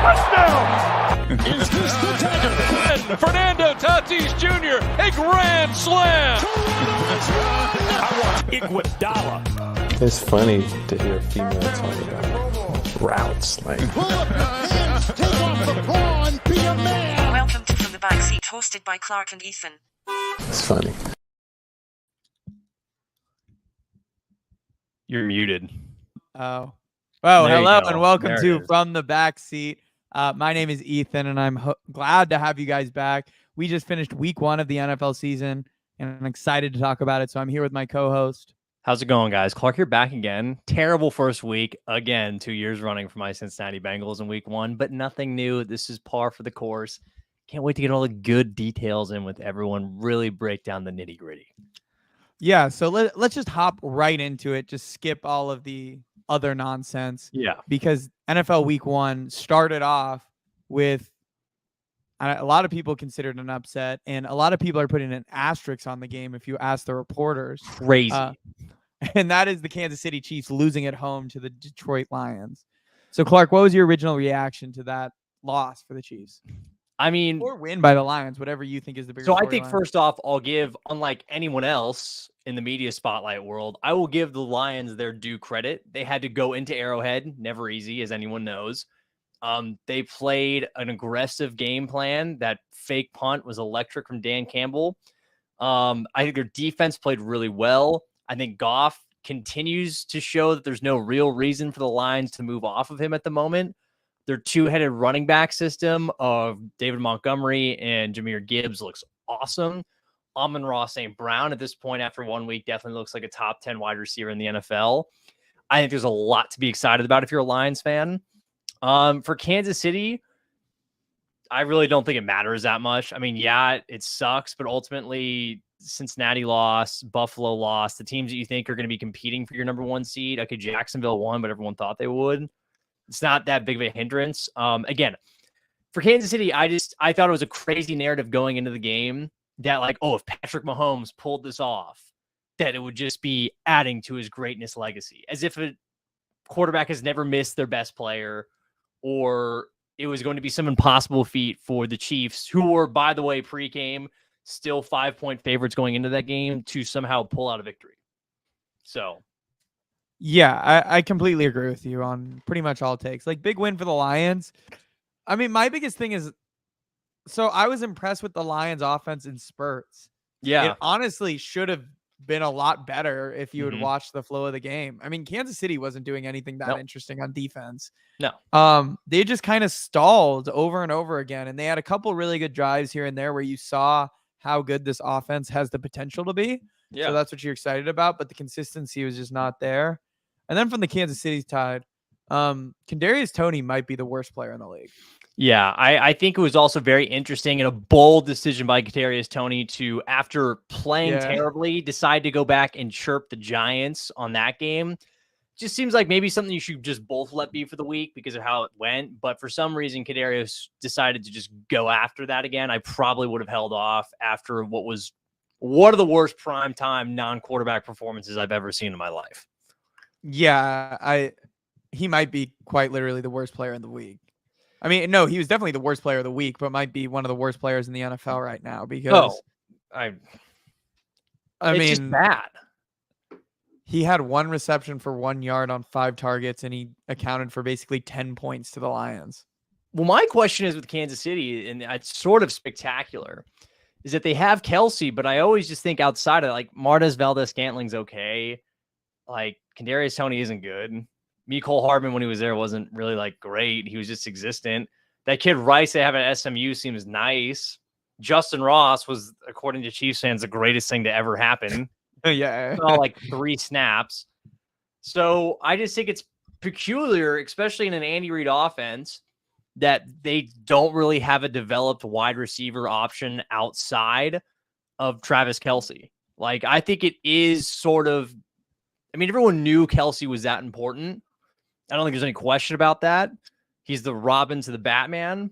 Touchdown! Is this the dagger? Fernando Tatis Jr., a grand slam! I want Iguodala. It's funny to hear a female talk about routes. Like, Pull up your hands, take off the bra, and be a man. Welcome to From the Backseat, hosted by Clark and Ethan. it's funny. You're muted. Oh, There you hello go. and welcome There it to is. From the Backseat. My name is Ethan, and I'm glad to have you guys back. We just finished week 1 of the NFL season, and I'm excited to talk about it. So I'm here with my co-host. How's it going, guys? Clark here back again. Terrible first week. Again, 2 years running for my Cincinnati Bengals in week 1, but nothing new. This is par for the course. Can't wait to get all the good details in with everyone. Really break down the nitty gritty. Yeah, so let's just hop right into it. Just skip all of the other nonsense. Yeah. Because NFL week 1 started off with a lot of people considered an upset, and a lot of people are putting an asterisk on the game if you ask the reporters. Crazy. And that is the Kansas City Chiefs losing at home to the Detroit Lions. So, Clark, what was your original reaction to that loss for the Chiefs? I mean, Or win by the Lions, whatever you think is the bigger so I think storyline. first off, I'll give, unlike anyone else in the media spotlight world, I will give the Lions their due credit. They had to go into Arrowhead, never easy, as anyone knows. They played an aggressive game plan. That fake punt was electric from Dan Campbell. I think their defense played really well. I think Goff continues to show that there's no real reason for the Lions to move off of him at the moment. Their two-headed running back system of David Montgomery and Jahmyr Gibbs looks awesome. Amon-Ra St. Brown at this point after 1 week definitely looks like a top 10 wide receiver in the NFL. I think there's a lot to be excited about if you're a Lions fan. For Kansas City, I really don't think it matters that much. I mean, yeah, it sucks, but ultimately Cincinnati lost, Buffalo lost. The teams that you think are going to be competing for your number 1 seed, okay, Jacksonville won, but everyone thought they would. It's not that big of a hindrance. Again, for Kansas City, I thought it was a crazy narrative going into the game that, like, oh, if Patrick Mahomes pulled this off, that it would just be adding to his greatness legacy, as if a quarterback has never missed their best player, or it was going to be some impossible feat for the Chiefs, who were, by the way, pre-game, still 5-point favorites going into that game, to somehow pull out a victory. So, Yeah, I completely agree with you on pretty much all takes. Like, big win for the Lions. I mean, my biggest thing is, so I was impressed with the Lions offense in spurts. yeah, It honestly should have been a lot better if you had Mhm. watched the flow of the game. I mean, Kansas City wasn't doing anything that Nope. interesting on defense. No. They just kind of stalled over and over again, and they had a couple really good drives here and there where you saw how good this offense has the potential to be. yeah. So that's what you're excited about, but the consistency was just not there. And then from the Kansas City side, Kadarius Toney might be the worst player in the league. Yeah, I think it was also very interesting and a bold decision by Kadarius Toney to, after playing terribly, decide to go back and chirp the Giants on that game. Just seems like maybe something you should just both let be for the week because of how it went. But for some reason, Kadarius decided to just go after that again. I probably would have held off after what was one of the worst primetime non-quarterback performances I've ever seen in my life. Yeah, he might be quite literally the worst player in the week. I mean, no, he was definitely the worst player of the week, but might be one of the worst players in the NFL right now because I I it's mean, just bad. he had 1 reception for 1 yard on 5 targets, and he accounted for basically 10 points to the Lions. Well, my question is with Kansas City, and it's sort of spectacular, is that they have Kelsey, but I always just think outside of it, like Martez Valdez-Scantling's okay. Like Kadarius Toney isn't good. Mecole Hardman, when he was there, wasn't really like great. He was just existent. That kid Rice they have at SMU seems nice. Justin Ross was, according to Chiefs fans, the greatest thing to ever happen. Yeah. Saw like 3 snaps. So I just think it's peculiar, especially in an Andy Reid offense, that they don't really have a developed wide receiver option outside of Travis Kelce. Like, I think it is sort of, I mean, everyone knew Kelce was that important. I don't think there's any question about that. He's the Robin to the Batman.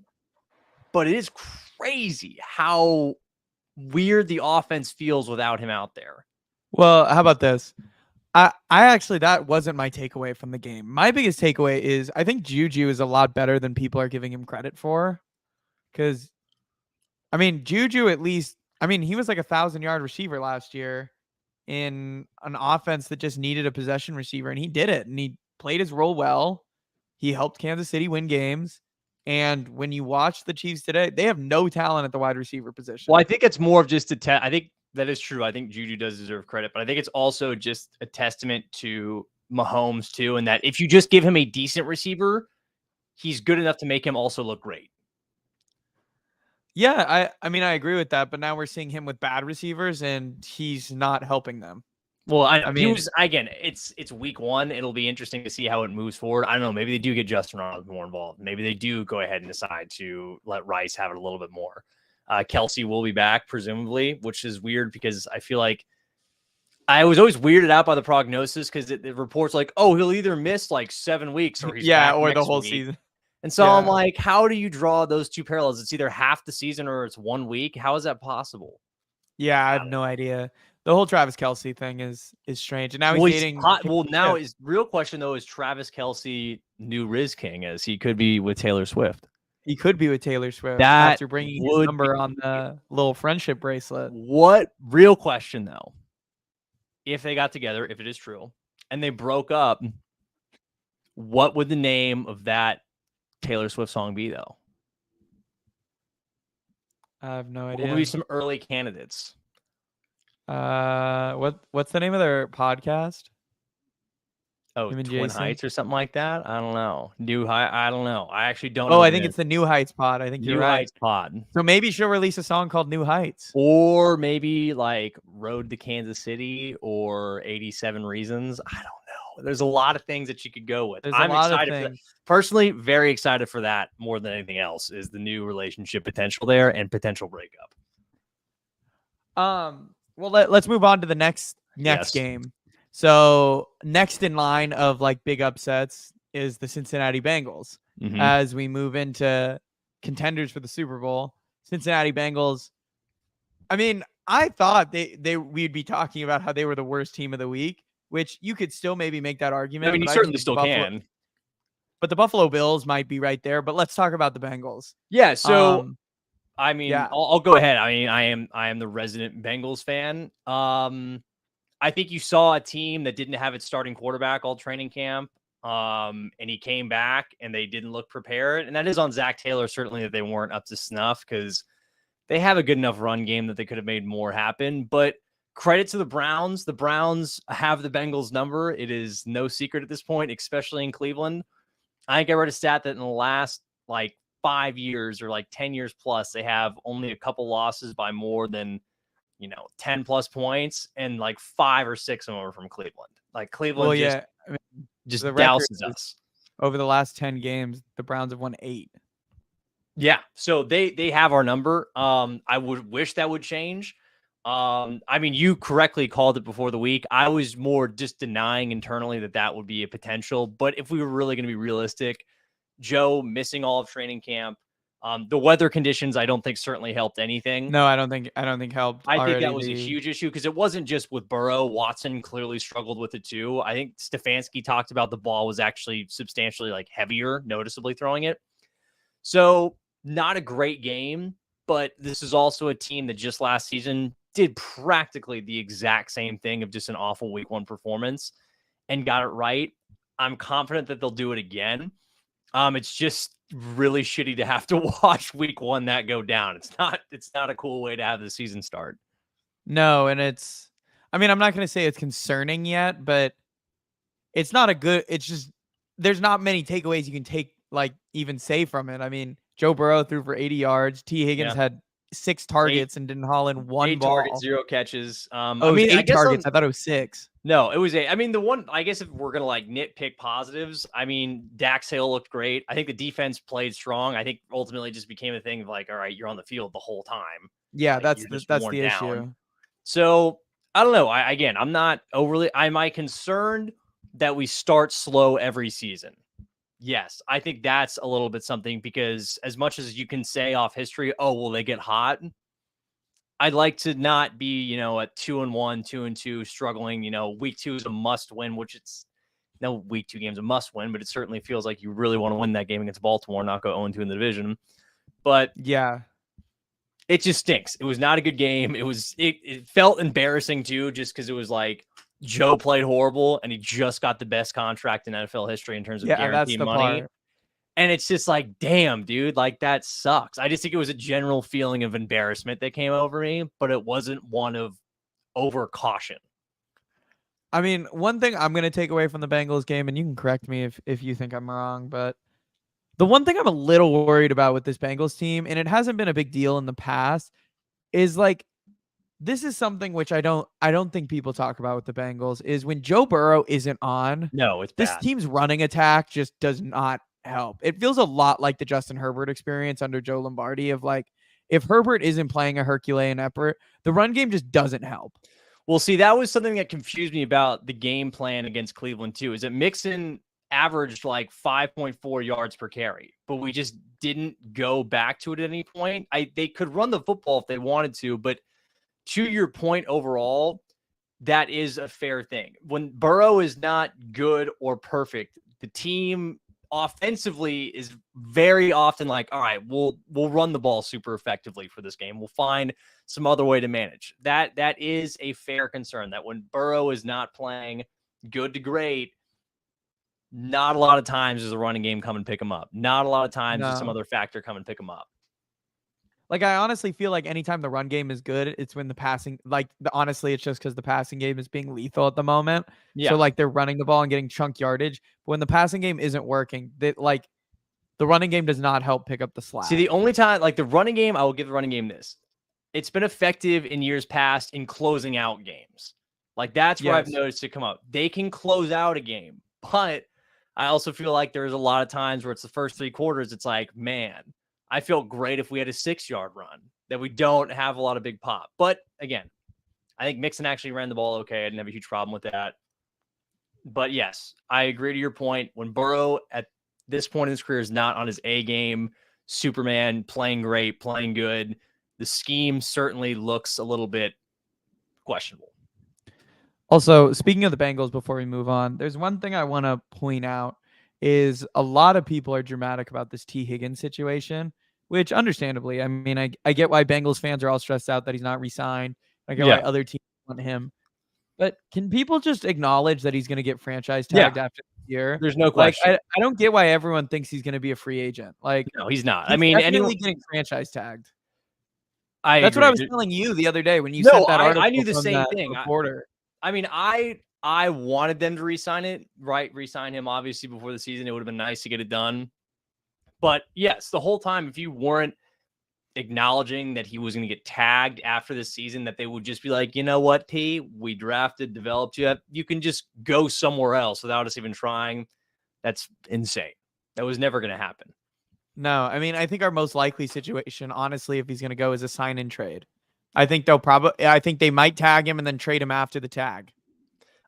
But it is crazy how weird the offense feels without him out there. Well, how about this? I actually, that wasn't my takeaway from the game. My biggest takeaway is I think Juju is a lot better than people are giving him credit for. Because, I mean, Juju at least, I mean, he was like 1,000-yard receiver last year in an offense that just needed a possession receiver, and he did it. And he played his role well. He helped Kansas City win games. And when you watch the Chiefs today, they have no talent at the wide receiver position. Well, I think it's more of just I think that is true. I think Juju does deserve credit, but I think it's also just a testament to Mahomes too, and that if you just give him a decent receiver, he's good enough to make him also look great. Yeah, I mean, I agree with that, but now we're seeing him with bad receivers, and he's not helping them. Well, I I mean, mean, again, it's week one. It'll be interesting to see how it moves forward. I don't know. Maybe they do get Justin Ronalds more involved. Maybe they do go ahead and decide to let Rice have it a little bit more. Kelsey will be back, presumably, which is weird because I feel like I was always weirded out by the prognosis because it reports like, oh, he'll either miss like 7 weeks or he's back or the next whole week. season. And so I'm Yeah. like, how do you draw those two parallels? It's either half the season or it's 1 week. How is that possible? Yeah, I have no idea. The whole Travis Kelsey thing is strange, and now he's Well, dating. well, now is real question though: is Travis Kelsey new Riz King as he could be with Taylor Swift? He could be with Taylor Swift That after bringing his would number be- on the little friendship bracelet. What real question though? If they got together, if it is true, and they broke up, what would the name of that Taylor Swift song be though? I have no What idea. would be some early candidates? What's the name of their podcast? Oh, Him and Twin Jason? Heights or something like that? I don't know. New High? I don't know. I actually don't know. Oh, the I think name. it's the New Heights pod. I think New you're right. Heights Pod. So maybe she'll release a song called New Heights. Or maybe like Road to Kansas City or 87 Reasons. I don't know. There's a lot of things that you could go with. There's I'm a lot excited of for that. things. Personally, very excited for that more than anything else is the new relationship potential there and potential breakup. Well, let's move on to the next Yes. game. So next in line of like big upsets is the Cincinnati Bengals. Mhm. As we move into contenders for the Super Bowl, Cincinnati Bengals. I mean, I thought we'd be talking about how they were the worst team of the week, which you could still maybe make that argument. I mean, you but certainly think still can. But the Buffalo Bills might be right there. But let's talk about the Bengals. Yeah. So, I mean, yeah. I'll go ahead. I mean, I am the resident Bengals fan. I think you saw a team that didn't have its starting quarterback all training camp. And he came back and they didn't look prepared. And that is on Zach Taylor, certainly, that they weren't up to snuff because they have a good enough run game that they could have made more happen. But credit to the Browns. The Browns have the Bengals number. It is no secret at this point, especially in Cleveland. I think I read a stat that in the last like 5 years or like 10 years plus, they have only a couple losses by more than 10 plus points, and like 5 or 6 of them are from Cleveland. Like Cleveland Well, yeah. I mean, just the record douses is us. over the last 10 games, the Browns have won 8. Yeah. So they have our number. I would wish that would change. I mean, you correctly called it before the week. I was more just denying internally that would be a potential. But if we were really going to be realistic, Joe missing all of training camp, the weather conditions, I don't think certainly helped anything. No, I don't think helped. I think that was a huge issue because it wasn't just with Burrow. Watson clearly struggled with it too. I think Stefanski talked about the ball was actually substantially like heavier, noticeably throwing it. So not a great game, but this is also a team that just last season did practically the exact same thing of just an awful week 1 performance and got it right. I'm confident that they'll do it again. It's just really shitty to have to watch week 1 that go down. It's not a cool way to have the season start. No, and I mean, I'm not going to say it's concerning yet, but it's not it's just, there's not many takeaways you can take, like even say from it. I mean, Joe Burrow threw for 80 yards. T. Higgins had 6 targets and didn't haul in 1 ball. 8 targets, 0 catches. I mean, 8 targets. I thought it was 6. No, it was 8. I mean, the one, I guess if we're going to like nitpick positives, I mean, Dax Hill looked great. I think the defense played strong. I think ultimately it just became a thing of like, all right, you're on the field the whole time. Yeah, like, that's the issue. So I don't know. I'm not overly, am I concerned that we start slow every season? Yes, I think that's a little bit something because as much as you can say off history, oh, will they get hot? I'd like to not be, at 2-1, 2-2, struggling. Week 2 is a must win, which it's no week 2 game's a must win, but it certainly feels like you really want to win that game against Baltimore, not go 0-2 in the division. But yeah, it just stinks. It was not a good game. It felt embarrassing too, just because it was like Joe played horrible and he just got the best contract in NFL history in terms of that's guaranteed the money. part. And it's just like, damn, dude, like that sucks. I just think it was a general feeling of embarrassment that came over me, but it wasn't one of over caution. I mean, one thing I'm going to take away from the Bengals game, and you can correct me if you think I'm wrong, but the one thing I'm a little worried about with this Bengals team, and it hasn't been a big deal in the past, is like this is something which I don't think people talk about with the Bengals is when Joe Burrow isn't on. No, it's this bad. team's running attack just does not help. It feels a lot like the Justin Herbert experience under Joe Lombardi of like if Herbert isn't playing a Herculean effort, the run game just doesn't help. Well, see, that was something that confused me about the game plan against Cleveland too. Is that Mixon averaged like 5.4 yards per carry, but we just didn't go back to it at any point. They could run the football if they wanted to, but to your point overall, that is a fair thing. When Burrow is not good or perfect, the team offensively is very often like, all right, we'll run the ball super effectively for this game. We'll find some other way to manage. That is a fair concern that when Burrow is not playing good to great, not a lot of times does the running game come and pick him up. Not a lot of times does some other factor come and pick him up. Like, I honestly feel like anytime the run game is good, it's when the passing, honestly, it's just because the passing game is being lethal at the moment. Yeah. So, like, they're running the ball and getting chunk yardage. But when the passing game isn't working, the running game does not help pick up the slack. See, the only time, like the running game, I will give the running game this. It's been effective in years past in closing out games. Like, that's where I've noticed it come up. They can close out a game. But I also feel like there's a lot of times where it's the first 3 quarters, it's like, man, I feel great if we had a 6-yard run, that we don't have a lot of big pop. But again, I think Mixon actually ran the ball okay. I didn't have a huge problem with that. But yes, I agree to your point. When Burrow at this point in his career is not on his A game, Superman, playing great, playing good, the scheme certainly looks a little bit questionable. Also, speaking of the Bengals, before we move on, there's one thing I want to point out is a lot of people are dramatic about this T. Higgins situation, which understandably, I mean, I get why Bengals fans are all stressed out that he's not re-signed. I get why other teams want him. But can people just acknowledge that he's going to get franchise tagged after the year? There's no question. I don't get why everyone thinks he's going to be a free agent. Like, no, he's not. He's I mean, definitely getting franchise tagged. That's what I was telling you the other day when you sent that article. I knew the same thing. Reporter. I mean, I wanted them to re-sign it, right? Re-sign him, obviously, before the season. It would have been nice to get it done. But yes, the whole time, if you weren't acknowledging that he was going to get tagged after the season, that they would just be like, you know what, T, we drafted, developed you. You can just go somewhere else without us even trying. That's insane. That was never going to happen. No, I mean, I think our most likely situation, honestly, if he's going to go, is a sign and trade. I think they might tag him and then trade him after the tag.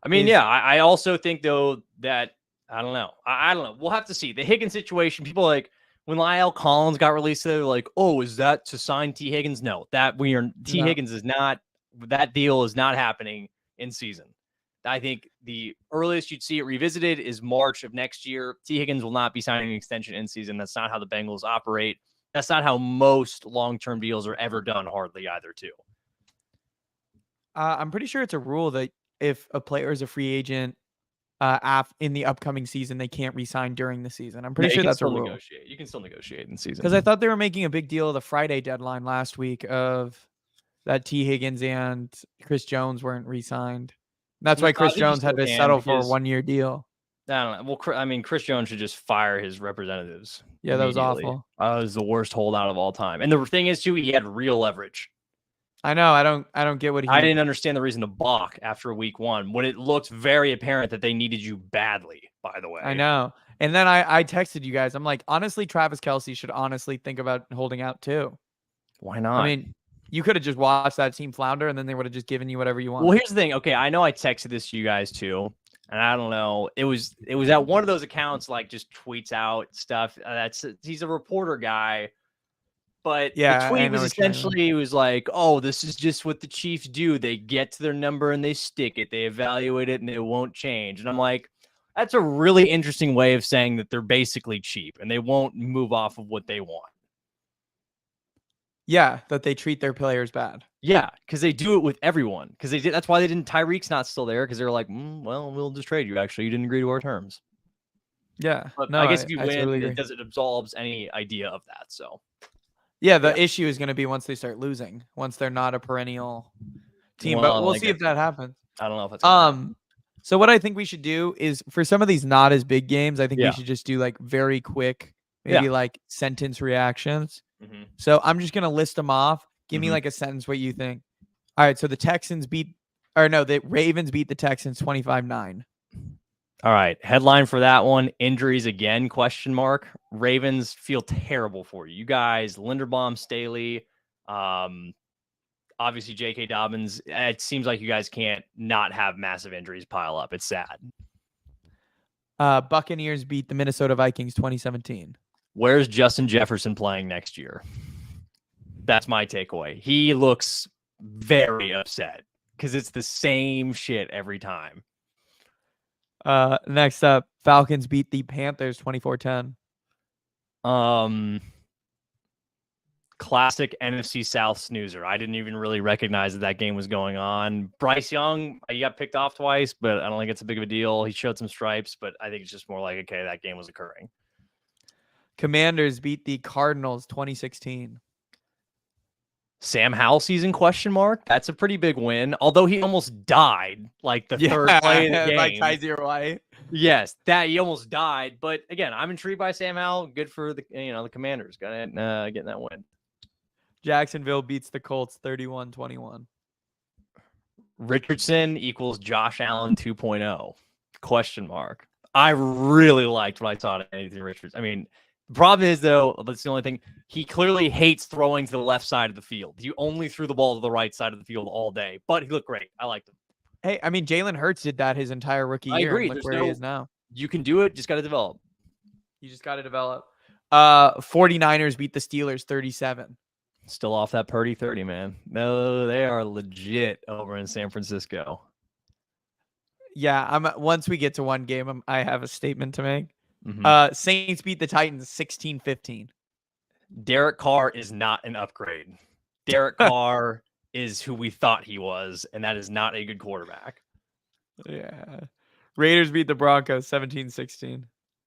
I mean, I also think, though, that I don't know. I don't know. We'll have to see. The Higgins situation, people like when Lyle Collins got released, they're like, oh, is that to sign T. Higgins? No, Higgins is not, that deal is not happening in season. I think the earliest you'd see it revisited is March of next year. T. Higgins will not be signing an extension in season. That's not how the Bengals operate. That's not how most long-term deals are ever done, hardly either, too. I'm pretty sure it's a rule that if a player is a free agent in the upcoming season, they can't re-sign during the season. I'm pretty sure that's a rule. You can still negotiate in season. Because I thought they were making a big deal of the Friday deadline last week of that T. Higgins and Chris Jones weren't re-signed. That's why Chris Jones had to settle for a 1-year deal. I don't know. Well, I mean, Chris Jones should just fire his representatives. Yeah, that was awful. That was the worst holdout of all time. And the thing is, too, he had real leverage. I know. I don't get what I didn't understand the reason to balk after week 1 when it looked very apparent that they needed you badly, by the way. I know. And then I texted you guys. I'm like, honestly, Travis Kelce should honestly think about holding out too. Why not? I mean, you could have just watched that team flounder and then they would have just given you whatever you want. Well, here's the thing. Okay, I know I texted this to you guys too. And I don't know. It was at one of those accounts like just tweets out stuff. He's a reporter guy. But Yeah, the I tweet know was what you mean. essentially it was like, "Oh, this is just what the Chiefs do. They get to their number and they stick it. They evaluate it and it won't change." And I'm like, that's a really interesting way of saying that they're basically cheap and they won't move off of what they want. Yeah, that they treat their players bad. Yeah, because they do it with everyone. Because they did. That's why they didn't. Tyreek's not still there because they were like, well, we'll just trade you. Actually, you didn't agree to our terms. Yeah. But No, I guess if you I win, totally agree. it absolves any idea of that. So Yeah, the issue is going to be once they start losing, once they're not a perennial team. But we'll see if that happens. I don't know if that's gonna happen. So what I think we should do is for some of these not as big games, I think we Yeah. should just do like very quick, maybe like sentence reactions. Mhm. So I'm just gonna list them off. Give me Mhm. like a sentence what you think. All right, so the Ravens beat the Texans 25-9. All right. Headline for that one: injuries again? ? Ravens feel terrible for you. You guys, Linderbaum, Staley, obviously J.K. Dobbins. It seems like you guys can't not have massive injuries pile up. It's sad. Buccaneers beat the Minnesota Vikings 2017. Where's Justin Jefferson playing next year? That's my takeaway. He looks very upset because it's the same shit every time. Next up, Falcons beat the Panthers 24-10. Classic NFC South snoozer. I didn't even really recognize that game was going on. Bryce Young, he got picked off twice, but I don't think it's a big of a deal. He showed some stripes, but I think it's just more like, okay, that game was occurring. Commanders beat the Cardinals 2016. Sam Howell season ? That's a pretty big win. Although he almost died like the third play of the game. Like Kaiser White. Yes, that he almost died. But again, I'm intrigued by Sam Howell. Good for the the Commanders. Got it, getting that win. Jacksonville beats the Colts 31-21. Richardson equals Josh Allen 2.0 ? I really liked what I saw to Anthony Richardson. I mean, the problem is though, that's the only thing. He clearly hates throwing to the left side of the field. He only threw the ball to the right side of the field all day, but he looked great. I liked him. Hey, I mean, Jalen Hurts did that his entire rookie year. I agree. Look where he is now. You can do it. Just got to develop. You just got to develop. 49ers beat the Steelers 37. Still off that Purdy 30, man. No, they are legit over in San Francisco. Yeah, once we get to one game, I have a statement to make. Mm-hmm. Saints beat the Titans 16-15. Derek Carr is not an upgrade. Derek Carr is who we thought he was, and that is not a good quarterback. Yeah. Raiders beat the Broncos 17-16.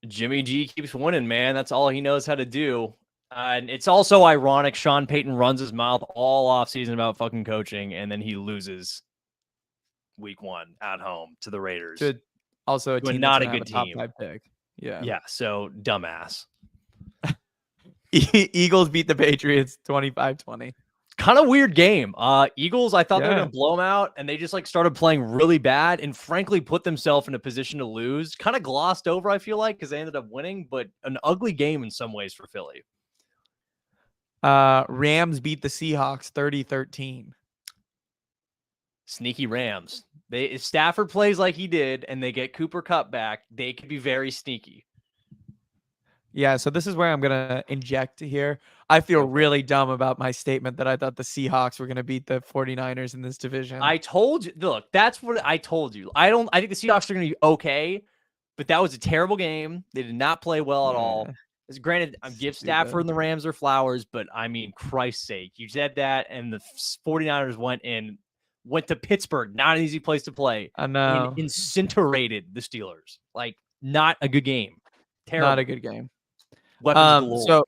Jimmy G keeps winning, man. That's all he knows how to do. And it's also ironic. Sean Payton runs his mouth all offseason about fucking coaching, and then he loses week 1 at home to the Raiders. Also, a team not a that's good top team. 5 pick. Yeah. Yeah. So dumbass. Eagles beat the Patriots 25-20. Kind of weird game. Eagles, I thought they were Yeah. going to blow them out, and they just started playing really bad and frankly put themselves in a position to lose. Kind of glossed over, I feel like, because they ended up winning, but an ugly game in some ways for Philly. Rams beat the Seahawks 30-13. Sneaky Rams. If Stafford plays like he did and they get Cooper Kupp back, they could be very sneaky. Yeah, so this is where I'm going to inject here. I feel really dumb about my statement that I thought the Seahawks were going to beat the 49ers in this division. I told you. Look, that's what I told you. I think the Seahawks are going to be okay, but that was a terrible game. They did not play well at all. Granted, I give Stafford and the Rams their flowers, but I mean, Christ's sake, you said that, and the 49ers went to Pittsburgh, not an easy place to play. I know. And incinerated the Steelers. Like, not a good game. Terrible. Not a good game. So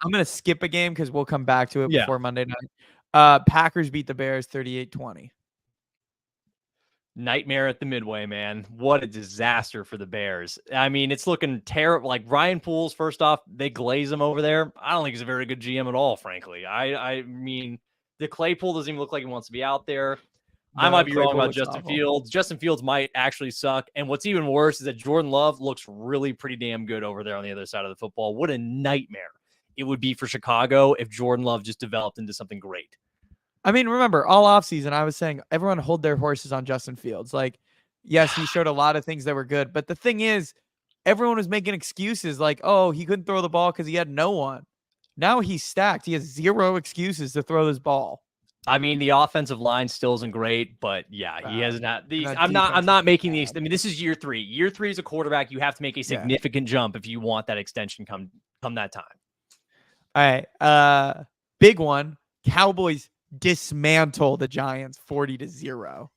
I'm going to skip a game because we'll come back to it before Monday night. Packers beat the Bears 38-20. Nightmare at the Midway, man. What a disaster for the Bears. I mean, it's looking terrible. Like Ryan Poles, first off, they glaze him over there. I don't think he's a very good GM at all, frankly. I mean, the Claypool doesn't even look like he wants to be out there. I might be wrong about Justin Fields. Justin Fields might actually suck. And what's even worse is that Jordan Love looks really pretty damn good over there on the other side of the football. What a nightmare it would be for Chicago if Jordan Love just developed into something great. I mean, remember, all offseason, I was saying everyone hold their horses on Justin Fields. Like, yes, he showed a lot of things that were good. But the thing is, everyone was making excuses like, oh, he couldn't throw the ball because he had no one. Now he's stacked. He has zero excuses to throw this ball. I mean, the offensive line still isn't great, but yeah, he has not. These, that I'm defense not is making these. I mean, this is year 3. Year 3 as a quarterback, you have to make a significant jump if you want that extension come that time. All right. Big one. Cowboys dismantle the Giants 40-0.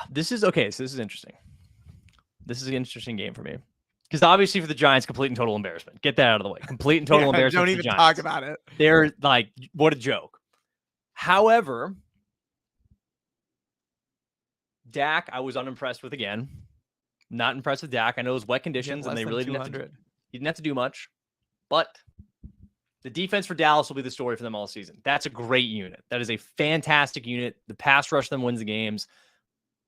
This is okay. So this is interesting. This is an interesting game for me. Because obviously for the Giants, complete and total embarrassment. Get that out of the way. Complete and total embarrassment. Don't even talk about it. They're like, what a joke. However, Dak, I was unimpressed with again. Not impressed with Dak. I know it was wet conditions and they really didn't have to do much. But the defense for Dallas will be the story for them all season. That's a great unit. That is a fantastic unit. The pass rush them wins the games.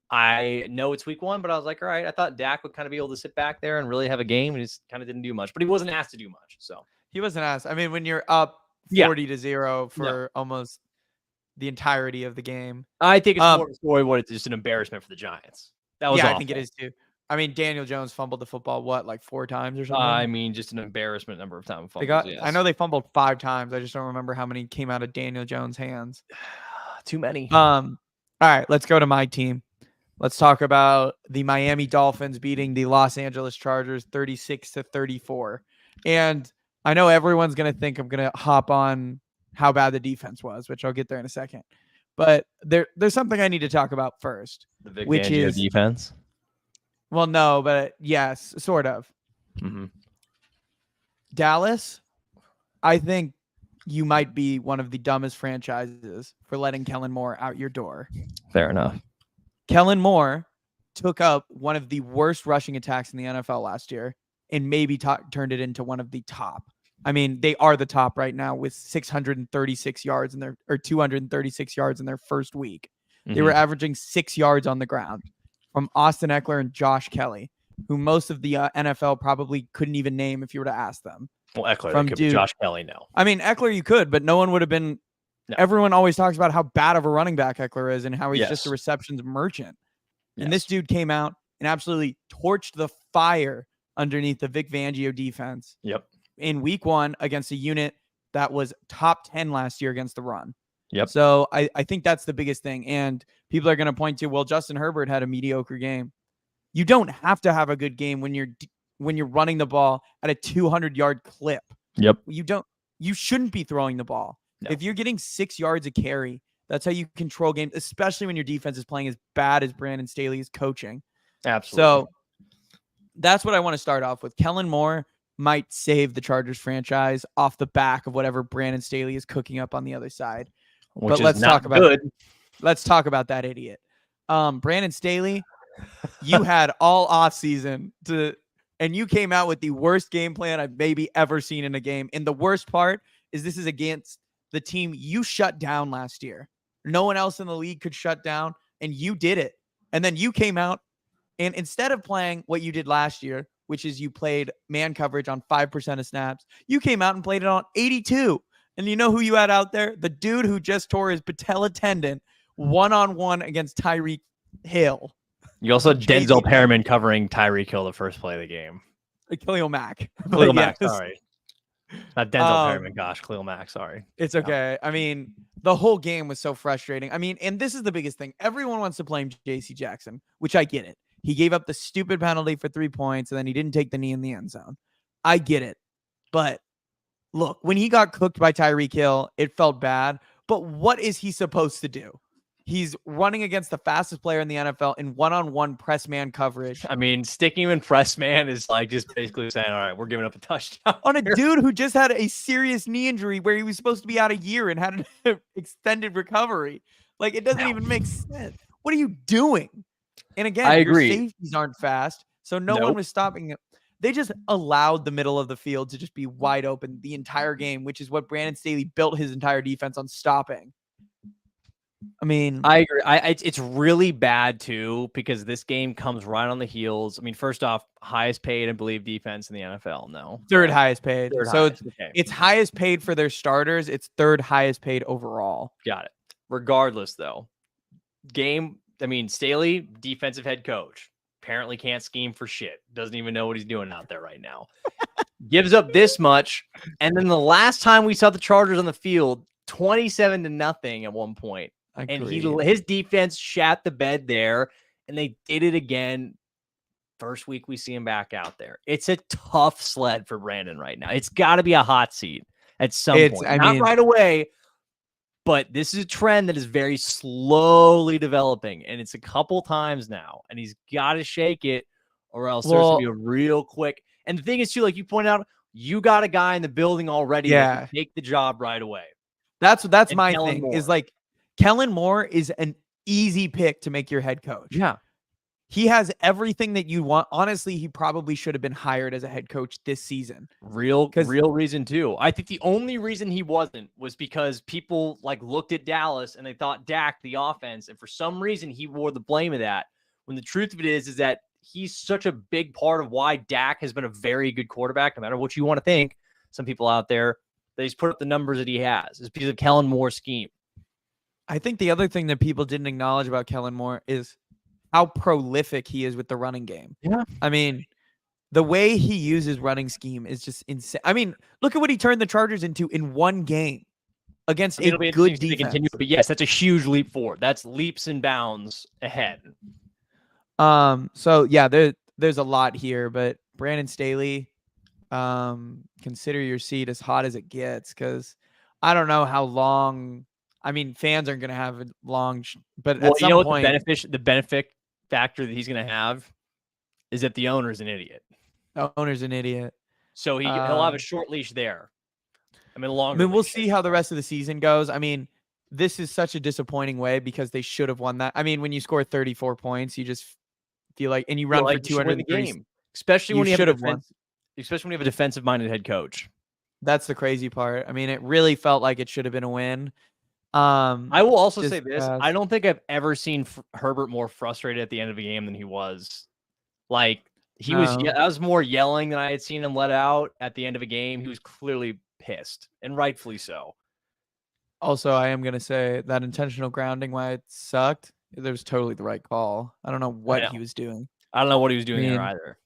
I know it's week 1, but I was like, all right, I thought Dak would kind of be able to sit back there and really have a game. And he just kind of didn't do much, but he wasn't asked to do much. So he wasn't asked. I mean, when you're up 40-0 for almost the entirety of the game, I think it's more of a story what it's just an embarrassment for the Giants. That was awful. I think it is too. I mean, Daniel Jones fumbled the football, like 4 times or something? I mean, just an embarrassment number of times. I know they fumbled 5 times. I just don't remember how many came out of Daniel Jones' hands. Too many. All right, let's go to my team. Let's talk about the Miami Dolphins beating the Los Angeles Chargers 36-34. And I know everyone's going to think I'm going to hop on how bad the defense was, which I'll get there in a second. But there's something I need to talk about first, which is defense. Well, no, but yes, sort of. Mm-hmm. Dallas, I think you might be one of the dumbest franchises for letting Kellen Moore out your door. Fair enough. Kellen Moore took up one of the worst rushing attacks in the NFL last year and maybe turned it into one of the top. I mean, they are the top right now with 636 yards in or 236 yards in their first week. Mm-hmm. They were averaging 6 yards on the ground from Austin Eckler and Josh Kelly, who most of the NFL probably couldn't even name if you were to ask them. Well, Eckler, could be Josh Kelly, no. I mean, Eckler you could, but no one would have been. No. Everyone always talks about how bad of a running back Eckler is and how he's just a receptions merchant. Yes. And this dude came out and absolutely torched the fire underneath the Vic Fangio defense. Yep. In week 1 against a unit that was top 10 last year against the run. Yep. So I think that's the biggest thing. And people are going to point to, well, Justin Herbert had a mediocre game. You don't have to have a good game when you're running the ball at a 200-yard clip. Yep. You shouldn't be throwing the ball. No. If you're getting 6 yards a carry, that's how you control games, especially when your defense is playing as bad as Brandon Staley is coaching. Absolutely. So that's what I want to start off with. Kellen Moore might save the Chargers franchise off the back of whatever Brandon Staley is cooking up on the other side. But let's talk about that idiot. Brandon Staley, you had all offseason and you came out with the worst game plan I've maybe ever seen in a game. And the worst part is this is against the team you shut down last year. No one else in the league could shut down, and you did it. And then you came out, and instead of playing what you did last year, which is you played man coverage on 5% of snaps, you came out and played it on 82. And you know who you had out there? The dude who just tore his patella tendon one-on-one against Tyreek Hill. You also had Denzel Perriman covering Tyreek Hill the first play of the game. Khalil Mack. Khalil Mack, sorry. Not Denzel Perriman, gosh, Khalil Mack, sorry. It's okay. I mean, the whole game was so frustrating. I mean, and this is the biggest thing. Everyone wants to blame J.C. Jackson, which I get it. He gave up the stupid penalty for 3 points, and then he didn't take the knee in the end zone. I get it. But look, when he got cooked by Tyreek Hill, it felt bad. But what is he supposed to do? He's running against the fastest player in the NFL in one-on-one press man coverage. I mean, sticking him in press man is like just basically saying, all right, we're giving up a touchdown. On a dude who just had a serious knee injury where he was supposed to be out a year and had an extended recovery. Like, it doesn't even make sense. What are you doing? And again, I agree. Your safeties aren't fast, so no one was stopping it. They just allowed the middle of the field to just be wide open the entire game, which is what Brandon Staley built his entire defense on stopping. I mean, I agree. It's really bad too because this game comes right on the heels. I mean, first off, highest paid, I believe, defense in the NFL. No, third highest paid. Highest. It's highest paid for their starters. It's third highest paid overall. Got it. Regardless, though, Staley, defensive head coach, apparently can't scheme for shit. Doesn't even know what he's doing out there right now. Gives up this much. And then the last time we saw the Chargers on the field, 27-0 at one point. And his defense shat the bed there, and they did it again. First week we see him back out there. It's a tough sled for Brandon right now. It's got to be a hot seat at some point. Not right away, but this is a trend that is very slowly developing, and it's a couple times now, and he's got to shake it, or else there's going to be a real quick. And the thing is, too, like you pointed out, you got a guy in the building already that can take the job right away. That's my thing. Is like Kellen Moore is an easy pick to make your head coach. Yeah. He has everything that you want. Honestly, he probably should have been hired as a head coach this season. Real reason too. I think the only reason he wasn't was because people like looked at Dallas and they thought Dak, the offense, and for some reason he wore the blame of that. When the truth of it is that he's such a big part of why Dak has been a very good quarterback, no matter what you want to think. Some people out there, that he's put up the numbers that he has is because of Kellen Moore's scheme. I think the other thing that people didn't acknowledge about Kellen Moore is how prolific he is with the running game. Yeah. I mean, the way he uses running scheme is just insane. I mean, look at what he turned the Chargers into in one game against a good defense. Continue, but yes, that's a huge leap forward. That's leaps and bounds ahead. So yeah, there's a lot here, but Brandon Staley, consider your seat as hot as it gets, because I don't know how long. I mean, fans aren't going to have a long, but at some point, the benefit factor that he's going to have is that the owner's an idiot. The owner's an idiot. So he'll have a short leash there. I mean, longer. I mean, we'll see how the rest of the season goes. I mean, this is such a disappointing way because they should have won that. I mean, when you score 34 points, you just feel like, and you run for 200 game, especially when you have a defensive-minded head coach. That's the crazy part. I mean, it really felt like it should have been a win. I will also say this. I don't think I've ever seen Herbert more frustrated at the end of a game than he was. Like, I was more yelling than I had seen him let out at the end of a game. He was clearly pissed, and rightfully so. Also, I am going to say that intentional grounding, why it sucked, it was totally the right call. I don't know what he was doing. I don't know what he was doing there either.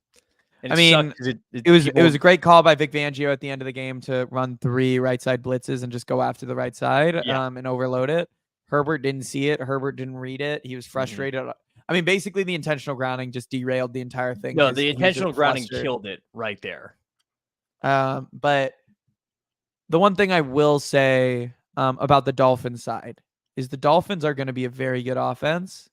And it was a great call by Vic Fangio at the end of the game to run 3 right side blitzes and just go after the right side and overload it. Herbert didn't see it. Herbert didn't read it. He was frustrated. I mean, basically the intentional grounding just derailed the entire thing. No, the intentional grounding killed it right there. But the one thing I will say about the Dolphins side is the Dolphins are going to be a very good offense,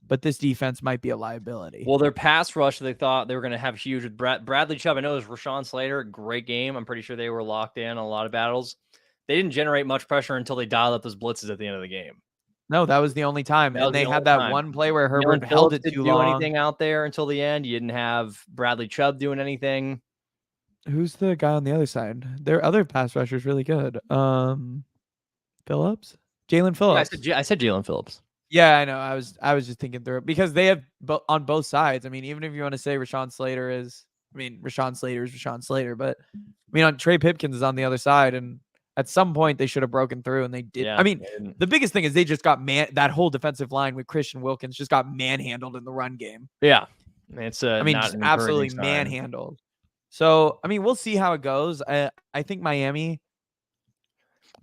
but this defense might be a liability. Well, their pass rush, they thought they were going to have huge with Bradley Chubb. I know it was Rashawn Slater. Great game. I'm pretty sure they were locked in on a lot of battles. They didn't generate much pressure until they dialed up those blitzes at the end of the game. No, that was the only time. And they had that one play where Herbert held it too long. Didn't do anything out there until the end. You didn't have Bradley Chubb doing anything. Who's the guy on the other side? Their other pass rusher is really good. Phillips? Jalen Phillips. Yeah, I said Jalen Phillips. Yeah, I know. I was just thinking through it because they have on both sides. I mean, even if you want to say Rashawn Slater is Rashawn Slater, but I mean, on Trey Pipkins is on the other side, and at some point they should have broken through, and they did. Yeah, I mean, the biggest thing is they just got that whole defensive line with Christian Wilkins just got manhandled in the run game. Yeah, it's just absolutely manhandled. So I mean, we'll see how it goes. I think Miami.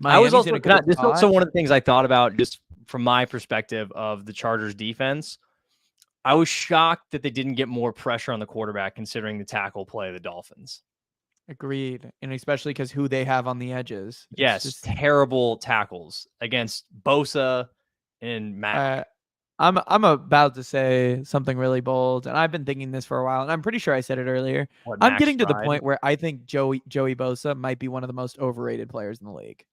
I was also this is also one of the things I thought about just from my perspective of the Chargers defense. I was shocked that they didn't get more pressure on the quarterback considering the tackle play of the Dolphins. Agreed. And especially because who they have on the edges. Yes, just terrible tackles against Bosa and Matt. I'm about to say something really bold, and I've been thinking this for a while, and I'm pretty sure I said it earlier. I'm getting to the point where I think Joey Bosa might be one of the most overrated players in the league.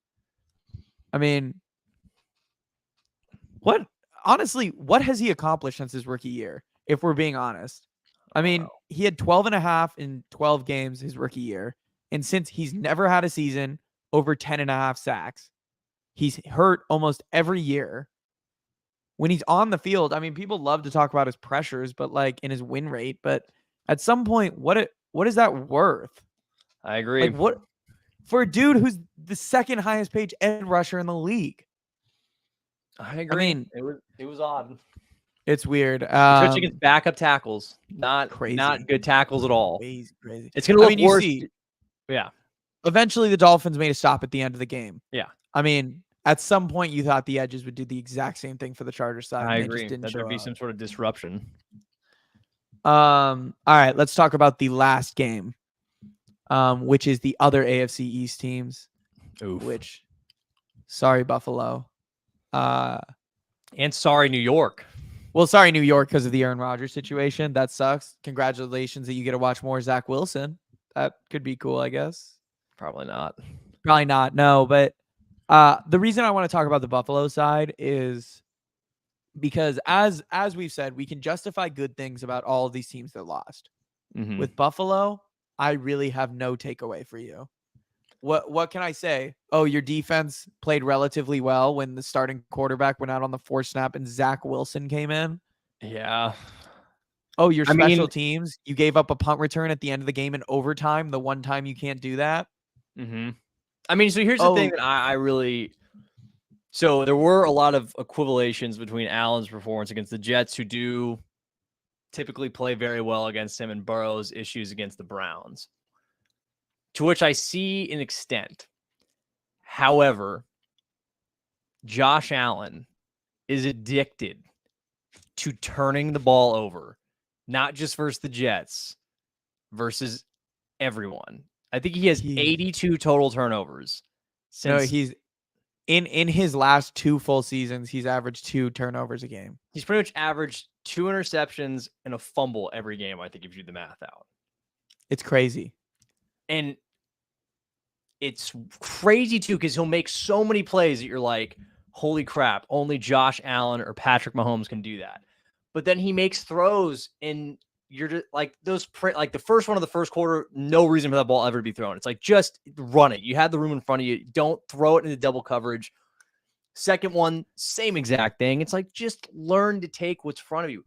I mean, what has he accomplished since his rookie year, if we're being honest? I mean, he had 12.5 in 12 games his rookie year, and since he's never had a season over 10.5 sacks, he's hurt almost every year. When he's on the field, I mean, people love to talk about his pressures, but like in his win rate, but at some point, what is that worth? I agree. Like what for a dude who's the second highest paid edge rusher in the league? I agree. I mean, it was odd. It's weird. Especially against backup tackles. Not Crazy. good tackles at all. Crazy. It's gonna look you worse. see, Yeah. eventually the Dolphins made a stop at the end of the game. Yeah. I mean, at some point you thought the Edges would do the exact same thing for the Chargers side. I and agree. They just didn't That show there'd be up. some sort of disruption. All right, let's talk about the last game, which is the other AFC East teams. Oof. Which, sorry, Buffalo. And sorry, New York. Well, sorry, New York, because of the Aaron Rodgers situation. That sucks. Congratulations that you get to watch more Zach Wilson. That could be cool, I guess. Probably not. Probably not. No, but the reason I want to talk about the Buffalo side is because as we've said, we can justify good things about all of these teams that lost. Mhm. With Buffalo, I really have no takeaway for you. What can I say? Oh, your defense played relatively well when the starting quarterback went out on the 4th snap and Zach Wilson came in. Yeah. Oh, your special teams, you gave up a punt return at the end of the game in overtime, the one time you can't do that. Mm-hmm. I mean, so here's the thing that I really... So there were a lot of equivalations between Allen's performance against the Jets, who do typically play very well against him, and Burrow's issues against the Browns, to which I see an extent. However, Josh Allen is addicted to turning the ball over, not just versus the Jets, versus everyone. I think he has 82 total turnovers. No, he's in his last 2 full seasons, he's averaged 2 turnovers a game. He's pretty much averaged 2 interceptions and a fumble every game, I think, if you do the math out. It's crazy. And it's crazy, too, because he'll make so many plays that you're like, holy crap, only Josh Allen or Patrick Mahomes can do that. But then he makes throws, and you're just like like the first one of the first quarter, no reason for that ball ever to be thrown. It's like, just run it. You had the room in front of you. Don't throw it into double coverage. Second one, same exact thing. It's like, just learn to take what's in front of you.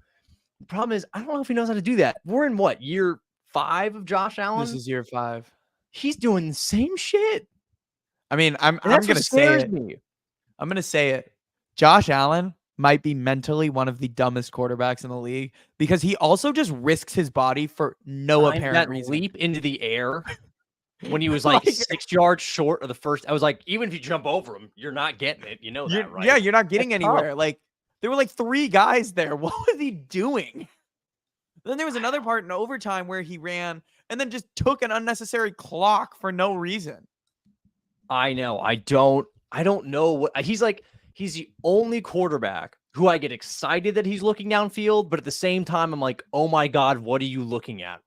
The problem is, I don't know if he knows how to do that. We're in what, year 5 of Josh Allen? This is year 5. He's doing the same shit. I mean, I'm going to say it. I'm going to say it. Josh Allen might be mentally one of the dumbest quarterbacks in the league, because he also just risks his body for no apparent reason. Leap into the air when he was like 6 yards short of the first. I was like, even if you jump over him, you're not getting it. You know that, right? Yeah, you're not getting anywhere. Like, there were like 3 guys there. What was he doing? Then there was another part in overtime where he ran and then just took an unnecessary clock for no reason. I know. I don't know what he's like. He's the only quarterback who I get excited that he's looking downfield, but at the same time, I'm like, oh my God, what are you looking at?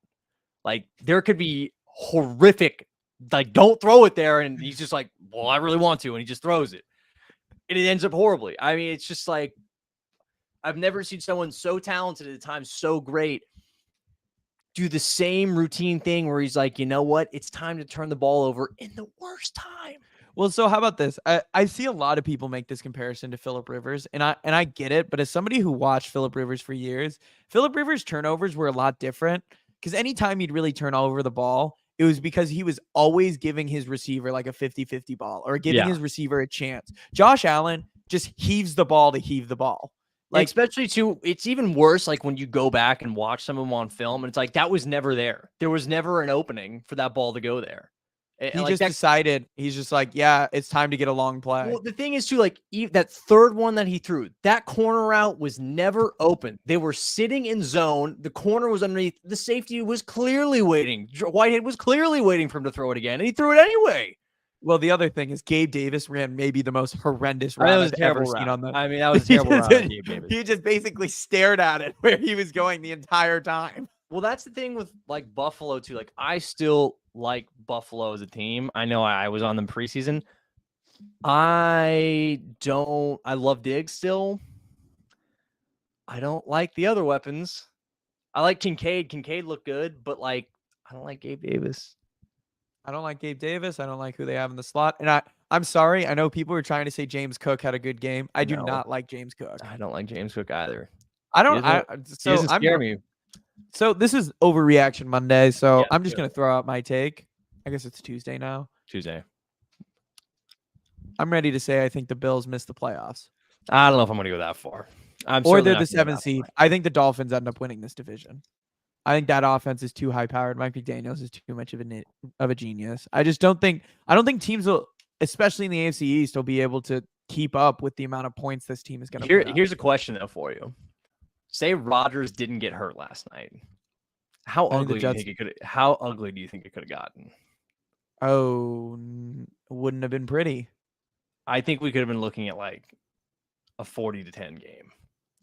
Like, there could be horrific, like, don't throw it there. And he's just like, well, I really want to. And he just throws it. And it ends up horribly. I mean, it's just like, I've never seen someone so talented at a time, so great, do the same routine thing where he's like, you know what? It's time to turn the ball over in the worst time. Well, so how about this? I see a lot of people make this comparison to Phillip Rivers, and I get it, but as somebody who watched Phillip Rivers for years, Phillip Rivers' turnovers were a lot different, because anytime he'd really turn over the ball, it was because he was always giving his receiver like a 50-50 ball, or giving his receiver a chance. Josh Allen just heaves the ball to heave the ball. Like, especially too, it's even worse like when you go back and watch some of them on film, and it's like, that was never there. There was never an opening for that ball to go there. He just decided, he's just like, yeah, it's time to get a long play. Well, the thing is too, like, that third one that he threw, that corner route was never open. They were sitting in zone. The corner was underneath. The safety was clearly waiting. Whitehead was clearly waiting for him to throw it again, and he threw it anyway. Well, the other thing is Gabe Davis ran maybe the most horrendous route I've ever seen on the. I mean, that was a terrible route. Gabe Davis. He just basically stared at it where he was going the entire time. Well, that's the thing with like Buffalo too. Like, I still like Buffalo as a team. I know I was on them preseason. I love Diggs still. I don't like the other weapons. I like Kincaid. Kincaid looked good, but like, I don't like Gabe Davis. I don't like Gabe Davis. I don't like who they have in the slot. And I'm sorry. I know people were trying to say James Cook had a good game. I do not like James Cook. I don't like James Cook either. He doesn't scare me. So this is Overreaction Monday. So I'm just going to throw out my take. I guess it's Tuesday now. Tuesday. I'm ready to say I think the Bills missed the playoffs. I don't know if I'm going to go that far. I'm or certainly they're not the giving it 7th up. seed. I think the Dolphins end up winning this division. I think that offense is too high powered. Mike McDaniels is too much of a genius. I don't think teams will, especially in the AFC East, will be able to keep up with the amount of points this team is going to put up. Here's a question though for you. Say Rodgers didn't get hurt last night. How ugly do you think it could have gotten? Oh, wouldn't have been pretty. I think we could have been looking at like a 40-10 game.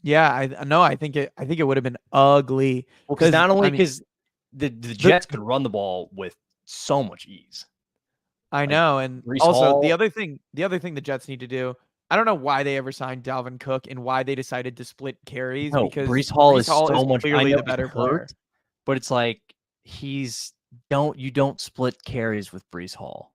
Yeah, I think it would have been ugly. Well, because not only because the Jets could run the ball with so much ease. I know, and Breece also Hall, the other thing the Jets need to do. I don't know why they ever signed Dalvin Cook and why they decided to split carries because Breece Hall is so so much clearly the better player. But it's like you don't split carries with Breece Hall.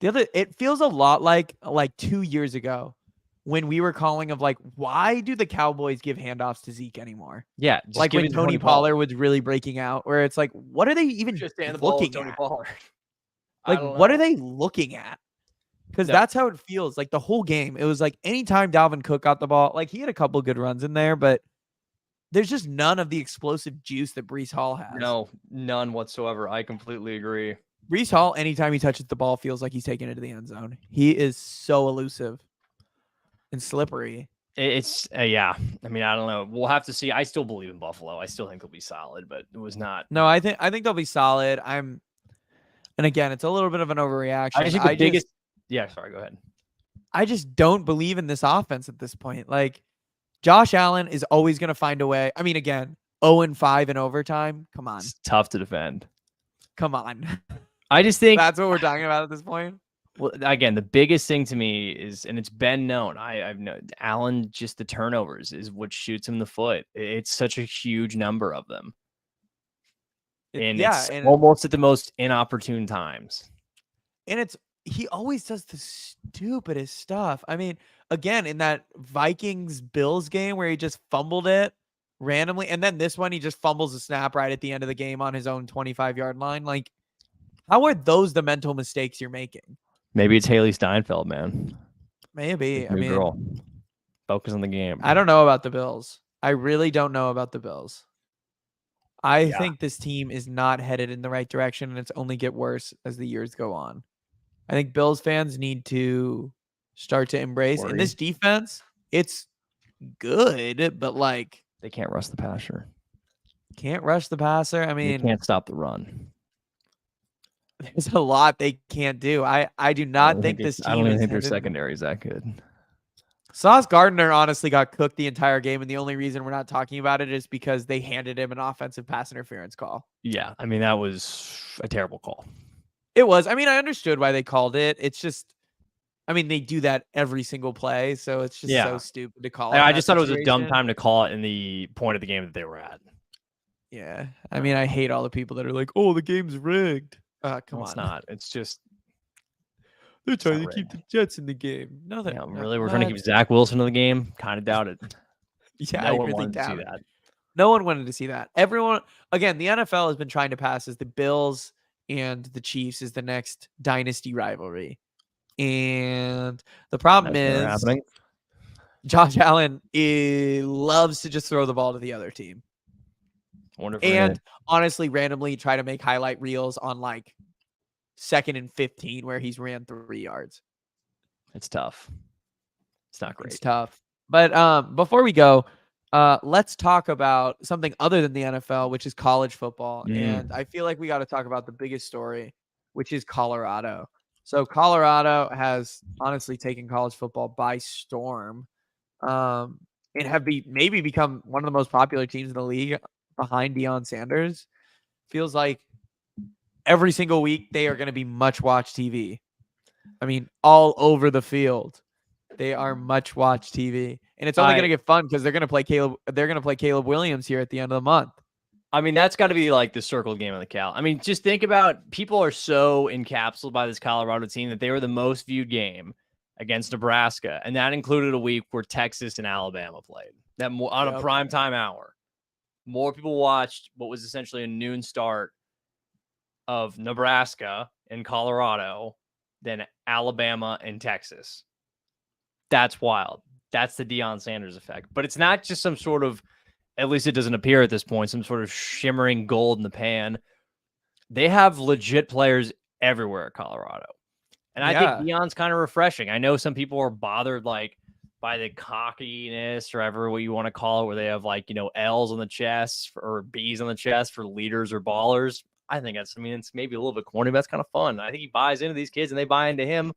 It feels a lot like 2 years ago when we were calling of like, why do the Cowboys give handoffs to Zeke anymore? Yeah, like when Tony Pollard was really breaking out, where it's like, what are they even looking at? Like, what are they looking at? Because that's how it feels. Like the whole game, it was like anytime Dalvin Cook got the ball, like he had a couple good runs in there, but there's just none of the explosive juice that Breece Hall has. No, none whatsoever. I completely agree. Breece Hall, anytime he touches the ball, feels like he's taking it to the end zone. He is so elusive and slippery. It's yeah. I mean, I don't know. We'll have to see. I still believe in Buffalo. I still think they'll be solid, but it was not. No, I think they'll be solid. And again, it's a little bit of an overreaction. I think the biggest. Yeah, sorry. Go ahead. I just don't believe in this offense at this point. Like, Josh Allen is always going to find a way. I mean, again, 0-5 in overtime. Come on. It's tough to defend. Come on. I just think that's what we're talking about at this point. Well, again, the biggest thing to me is, and it's been known, I've known Allen, just the turnovers is what shoots him in the foot. It's such a huge number of them. And it's almost at the most inopportune times. And he always does the stupidest stuff. I mean, again, in that Vikings-Bills game where he just fumbled it randomly, and then this one, he just fumbles a snap right at the end of the game on his own 25-yard line. Like, how are those the mental mistakes you're making? Maybe it's Haley Steinfeld, man. Maybe. New girl. Focus on the game. I don't know about the Bills. I really don't know about the Bills. I think this team is not headed in the right direction, and it's only get worse as the years go on. I think Bills fans need to start to embrace. In this defense, it's good, but like they can't rush the passer. Can't rush the passer. I mean, they can't stop the run. There's a lot they can't do. I do not think this team. I don't even think their secondary is that good. Sauce Gardner honestly got cooked the entire game, and the only reason we're not talking about it is because they handed him an offensive pass interference call. Yeah, I mean, that was a terrible call. It was. I mean, I understood why they called it. It's just, I mean, they do that every single play, so it's just so stupid to call it. I just thought it was a dumb time to call it in the point of the game that they were at. Yeah. I mean, I hate all the people that are like, oh, the game's rigged. Come on. It's not. It's just they're trying to keep the Jets in the game. No, really, we're trying to keep Zach Wilson in the game. Kind of doubt it. Yeah, I really doubt it. No one wanted to see that. Everyone, again, the NFL has been trying to pass as the Bills and the Chiefs is the next dynasty rivalry, and the problem is Josh Allen loves to just throw the ball to the other team. And honestly, randomly try to make highlight reels on like 2nd and 15 where he's ran 3 yards. It's tough. It's not great. It's tough. But before we go, let's talk about something other than the NFL, which is college football. And I feel like we got to talk about the biggest story, which is Colorado. So Colorado has honestly taken college football by storm, and have maybe become one of the most popular teams in the league behind Deion Sanders. Feels like every single week they are going to be much watch TV. I mean, all over the field, they are much watch TV, and it's only going to get fun because they're going to play Caleb. They're going to play Caleb Williams here at the end of the month. I mean, that's got to be like the circle game of the Cal. I mean, just think about people are so encapsulated by this Colorado team that they were the most viewed game against Nebraska, and that included a week where Texas and Alabama played that on a primetime hour. More people watched what was essentially a noon start of Nebraska and Colorado than Alabama and Texas. That's wild. That's the Deion Sanders effect. But it's not just some sort of, at least it doesn't appear at this point, some sort of shimmering gold in the pan. They have legit players everywhere at Colorado. And I think Deion's kind of refreshing. I know some people are bothered like by the cockiness or whatever what you want to call it, where they have like, L's on the chest or B's on the chest for leaders or ballers. I think it's maybe a little bit corny, but that's kind of fun. I think he buys into these kids and they buy into him.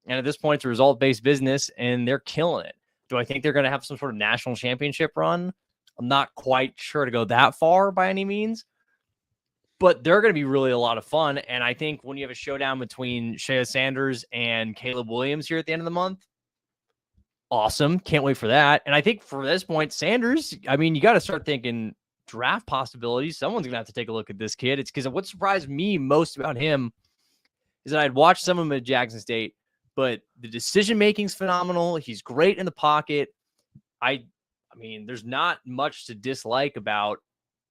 And at this point, it's a result-based business and they're killing it. Do I think they're going to have some sort of national championship run? I'm not quite sure to go that far by any means, but they're going to be really a lot of fun. And I think when you have a showdown between Shea Sanders and Caleb Williams here at the end of the month, awesome. Can't wait for that. And I think for this point, Sanders, you got to start thinking draft possibilities. Someone's going to have to take a look at this kid. It's because what surprised me most about him is that I'd watched some of him at Jackson State, but the decision-making is phenomenal. He's great in the pocket. There's not much to dislike about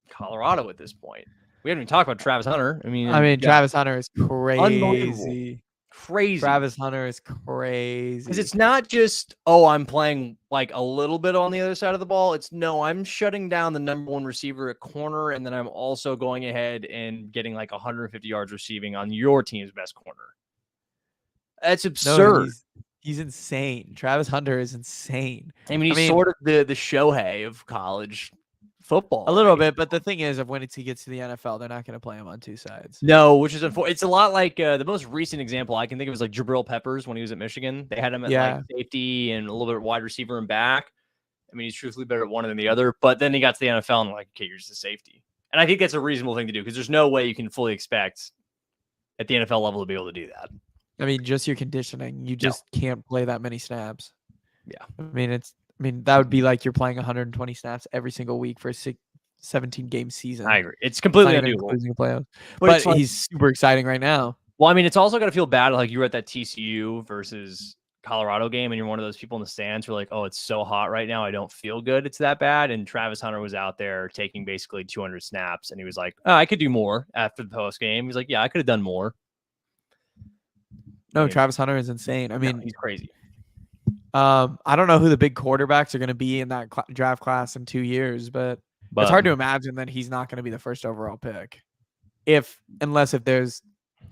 Colorado at this point. We haven't even talked about Travis Hunter. Travis Hunter is crazy. Travis Hunter is crazy. Because it's not just, I'm playing like a little bit on the other side of the ball. It's no, I'm shutting down the number one receiver at corner, and then I'm also going ahead and getting like 150 yards receiving on your team's best corner. That's absurd. No, he's insane. Travis Hunter is insane. He's sort of the Shohei of college football. A little bit, but the thing is, when he gets to the NFL, they're not going to play him on two sides. No, which is unfortunate. It's a lot like the most recent example I can think of is like Jabril Peppers when he was at Michigan. They had him at like safety and a little bit wide receiver and back. He's truthfully better at one than the other, but then he got to the NFL and like, okay, you're just a safety. And I think that's a reasonable thing to do because there's no way you can fully expect at the NFL level to be able to do that. Just your conditioning. You just can't play that many snaps. Yeah. That would be like you're playing 120 snaps every single week for a 17-game season. I agree. It's completely undoable. But he's super exciting right now. Well, it's also going to feel bad. Like you were at that TCU versus Colorado game and you're one of those people in the stands who are like, oh, it's so hot right now. I don't feel good. It's that bad. And Travis Hunter was out there taking basically 200 snaps. And he was like, oh, I could do more after the post game. He's like, yeah, I could have done more. No, Travis Hunter is insane. He's crazy. I don't know who the big quarterbacks are going to be in that draft class in 2 years, but it's hard to imagine that he's not going to be the first overall pick. Unless there's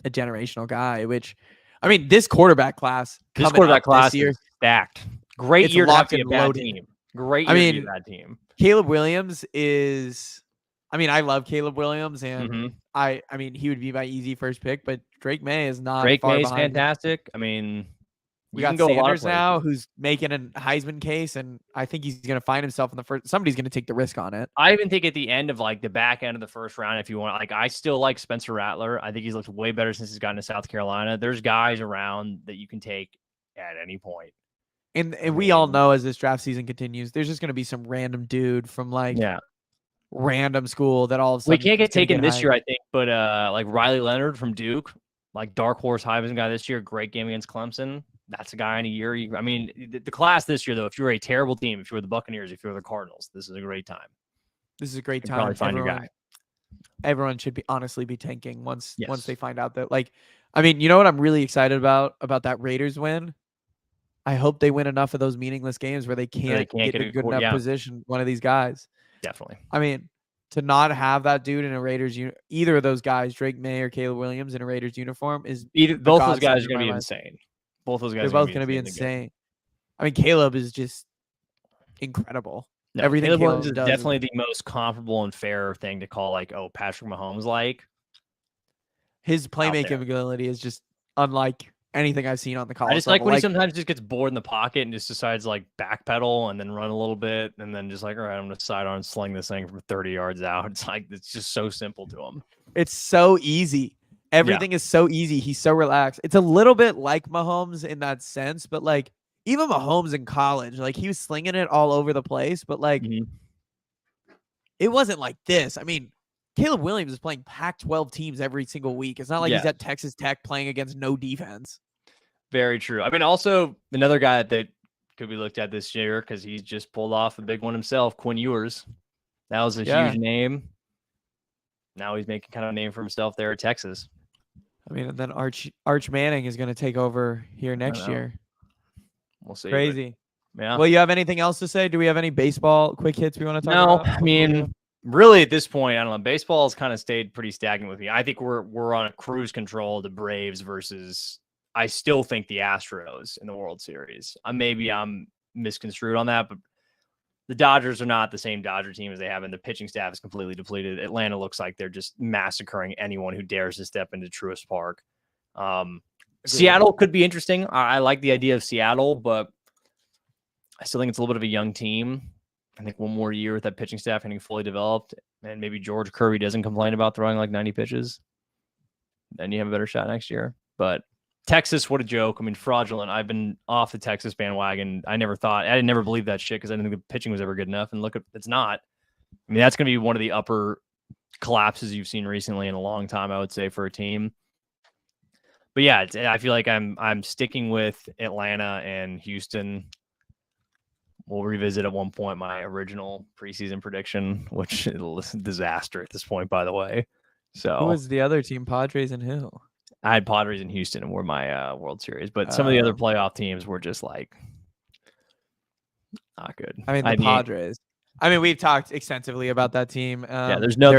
a generational guy, which, this quarterback class is stacked. Great year to have to be a bad team. Great year to be a bad team. Caleb Williams is, I love Caleb Williams, and he would be my easy first pick, but Drake May is not. Drake May is fantastic. We got Sanders now, who's making a Heisman case, and I think he's going to find himself in the first. Somebody's going to take the risk on it. I even think at the end of like the back end of the first round, if you want, I still like Spencer Rattler. I think he's looked way better since he's gotten to South Carolina. There's guys around that you can take at any point. And we all know as this draft season continues, there's just going to be some random dude from random school that all of a sudden we can't get taken this year, I think, but like Riley Leonard from Duke, like dark horse Heisman guy this year, great game against Clemson. That's a guy in a year. The class this year, though, if you're a terrible team, if you're the Buccaneers, if you're the Cardinals, this is a great time. This is a great time. Probably find your guy. Everyone should honestly be tanking once they find out that you know what I'm really excited about that Raiders win? I hope they win enough of those meaningless games where they can't get a good enough position. One of these guys. Definitely. To not have that dude in a Raiders either of those guys, Drake May or Caleb Williams in a Raiders uniform is both those guys are going to be insane. Both those guys they're both going to be insane. Caleb is just incredible. No, everything Caleb Williams is definitely the most comparable and fair thing to call Patrick Mahomes his playmaking ability is just unlike anything I've seen on the college. I just like when he sometimes just gets bored in the pocket and just decides backpedal and then run a little bit and then just all right, I'm going to sidearm sling this thing from 30 yards out. It's just so simple to him. It's so easy. Everything is so easy. He's so relaxed. It's a little bit like Mahomes in that sense, but even Mahomes in college, he was slinging it all over the place, but it wasn't like this. Caleb Williams is playing Pac-12 teams every single week. It's not like he's at Texas Tech playing against no defense. Very true. Also another guy that could be looked at this year because he's just pulled off a big one himself, Quinn Ewers. That was a huge name. Now he's making kind of a name for himself there at Texas. And then Arch Manning is going to take over here next year. We'll see. Crazy. Yeah. Well, you have anything else to say? Do we have any baseball quick hits we want to talk No, about? I mean, really at this point, I don't know. Baseball has kind of stayed pretty stagnant with me. I think we're on a cruise control. The Braves versus, I still think the Astros in the World Series. Maybe I'm misconstrued on that, but the Dodgers are not the same Dodger team as they have, and the pitching staff is completely depleted. Atlanta looks like they're just massacring anyone who dares to step into Truist Park. Seattle could be interesting. I like the idea of Seattle, but I still think it's a little bit of a young team. I think one more year with that pitching staff getting fully developed, and maybe George Kirby doesn't complain about throwing like 90 pitches, then you have a better shot next year. But Texas, what a joke. I mean, fraudulent. I've been off the Texas bandwagon. I never believed that shit because I didn't think the pitching was ever good enough. And look, it's not. I mean, that's going to be one of the upper collapses you've seen recently in a long time, I would say, for a team. But yeah, I feel like I'm sticking with Atlanta and Houston. We'll revisit at one point my original preseason prediction, which is a disaster at this point, by the way. So who was the other team? Padres and who? I had Padres and Houston were my World Series, but some of the other playoff teams were just like not good. I mean, the Padres. I mean, we've talked extensively about that team. Yeah, there's no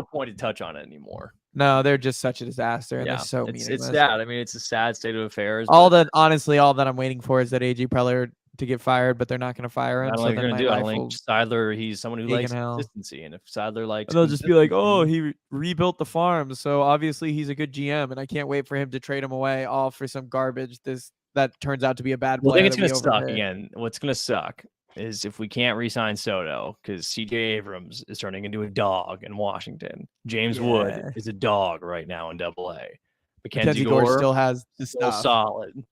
point to touch on it anymore. No, they're just such a disaster, and Yeah, they're so meaningless. It's sad. I mean, it's a sad state of affairs. All that I'm waiting for is that AJ Preller to get fired, but they're not going to fire him. I don't think they're going to do it. I think Seidler, he's someone who likes consistency, and if Seidler likes, they'll just be like, "Oh, he rebuilt the farm, so obviously he's a good GM," and I can't wait for him to trade him away all for some garbage. That turns out to be a bad player. I think it's going to suck again. What's going to suck is if we can't re-sign Soto because CJ Abrams is turning into a dog in Washington. James Wood is a dog right now in Double-A. Mackenzie Gore still has the still solid.